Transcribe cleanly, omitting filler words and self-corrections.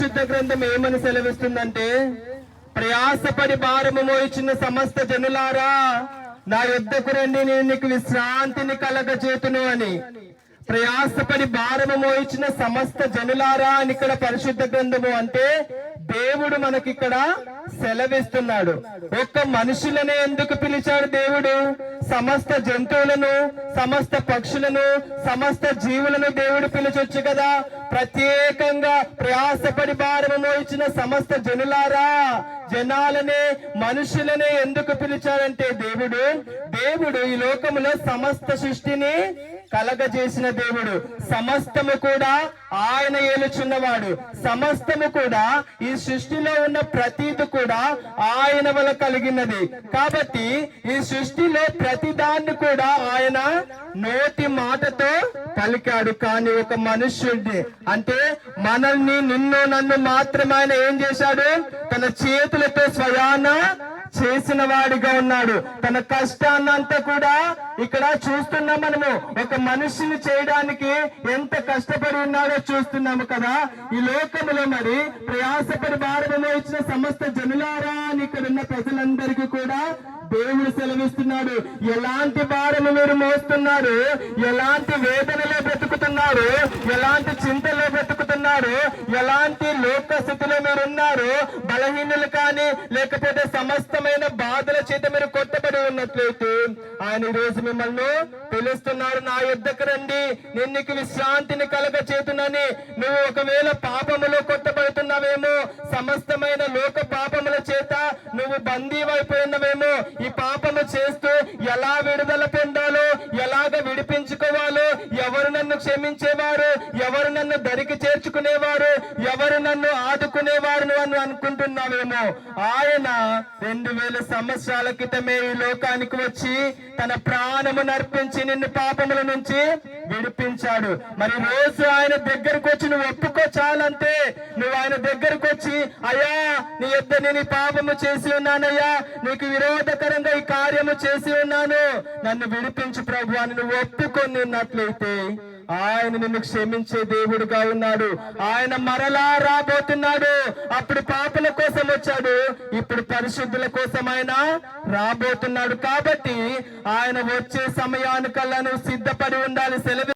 పరిశుద్ధ గ్రంథం ఏమని సెలవిస్తుందంటే, ప్రయాసపడి భారము మోయించిన సమస్త జనులారా నా యొద్దకు రండి, నేను నీకు విశ్రాంతిని కలగజేతును అని. ప్రయాసపడి భారము మోయించిన సమస్త జనులారా అని ఇక్కడ పరిశుద్ధ గ్రంథము అంటే దేవుడు మనకిక్కడ సెలవిస్తున్నాడు. ఒక్క మనుషులనే ఎందుకు పిలిచాడు దేవుడు? సమస్త జంతువులను, సమస్త పక్షులను, సమస్త జీవులను దేవుడు పిలిచొచ్చు కదా. ప్రత్యేకంగా ప్రయాసపడి భారము మోయించిన సమస్త జనులారా, జనాలనే, మనుషులనే ఎందుకు పిలిచాడంటే దేవుడు ఈ లోకములో సమస్త సృష్టిని కలగజేసిన దేవుడు. సమస్తము కూడా ఆయన ఏలుచున్నవాడు. సమస్తము కూడా ఈ సృష్టిలో ఉన్న ప్రతీది కూడా ఆయన వల్ల కలిగినది. కాబట్టి ఈ సృష్టిలో ప్రతిదాన్ని కూడా ఆయన నోటి మాటతో పలికాడు. కానీ ఒక మనుష్యుడిని అంటే మనల్ని, నిన్ను, నన్ను మాత్రమే ఆయన ఏం చేశాడు? తన చేతులతో స్వయాన చేసిన వాడిగా ఉన్నాడు. తన కష్టాన్నంతా కూడా ఇక్కడ చూస్తున్నాం. మనము ఒక మనిషిని చేయడానికి ఎంత కష్టపడి ఉన్నాడో చూస్తున్నాము కదా. ఈ లోకములో మరి ప్రయాసపడి భారము ఇచ్చిన సమస్త జనులారా అని ఇక్కడ ఉన్న ప్రజలందరికీ కూడా దేవుడు సెలవిస్తున్నాడు. ఎలాంటి భారము మీరు మోస్తున్నారు, ఎలాంటి వేదనలో బ్రతుకుతున్నారు, ఎలాంటి చింతలో బ్రతుకుతున్నారు, ఎలాంటి లోక స్థితిలో మీరు ఉన్నారు, బలహీనులు కానీ లేకపోతే సమస్తమైన బాధల చేత మీరు కొట్టబడి ఉన్నట్లయితే ఆయన ఈ రోజు మిమ్మల్ని పిలుస్తున్నారు. నా యొద్దకు రండి, నేను నీకు విశ్రాంతిని కలగచేతునని. నువ్వు ఒకవేళ పాపములో కొట్టబడుతున్నావేమో, సమస్తమైన లోక పాపముల చేత నువ్వు బందీవైపోయినవేమో, ఈ పాపము చేస్తూ ఎలా విడుదల పొందాలో, ఎలాగ విడిపించుకోవాలో, ఎవరు నన్ను క్షమించేవారు, ఎవరు నన్ను దరికి చేర్చుకునేవారు, ఎవరు నన్ను ఆదుకునేవారు అని అనుకుంటున్నావేమో, ఆయన 2000 సంవత్సరాల క్రితమే ఈ లోకానికి వచ్చి తన ప్రాణము నర్పించి నిన్ను పాపముల నుంచి విడిపించాడు. మరి రోజు ఆయన దగ్గరకు వచ్చి నువ్వు ఒప్పుకో చాలంతే. నువ్వు ఆయన దగ్గరకు వచ్చి, అయ్యా నీ యొద్ద నేను పాపము చేసి ఉన్నానయ్యా, నీకు విరోధకరంగా ఈ కార్యము చేసి ఉన్నాను, నన్ను విడిపించు ప్రభు అని నువ్వు ఒప్పుకొని ఉన్నట్లయితే ఆయన నిన్ను క్షమించే దేవుడుగా ఉన్నాడు. ఆయన మరలా రాబోతున్నాడు. అప్పుడు పాపుల కోసం వచ్చాడు, ఇప్పుడు పరిశుద్ధుల కోసం ఆయన రాబోతున్నాడు. కాబట్టి ఆయన వచ్చే సమయానికల్లా నువ్వు సిద్ధపడి ఉండాలి. సెలవు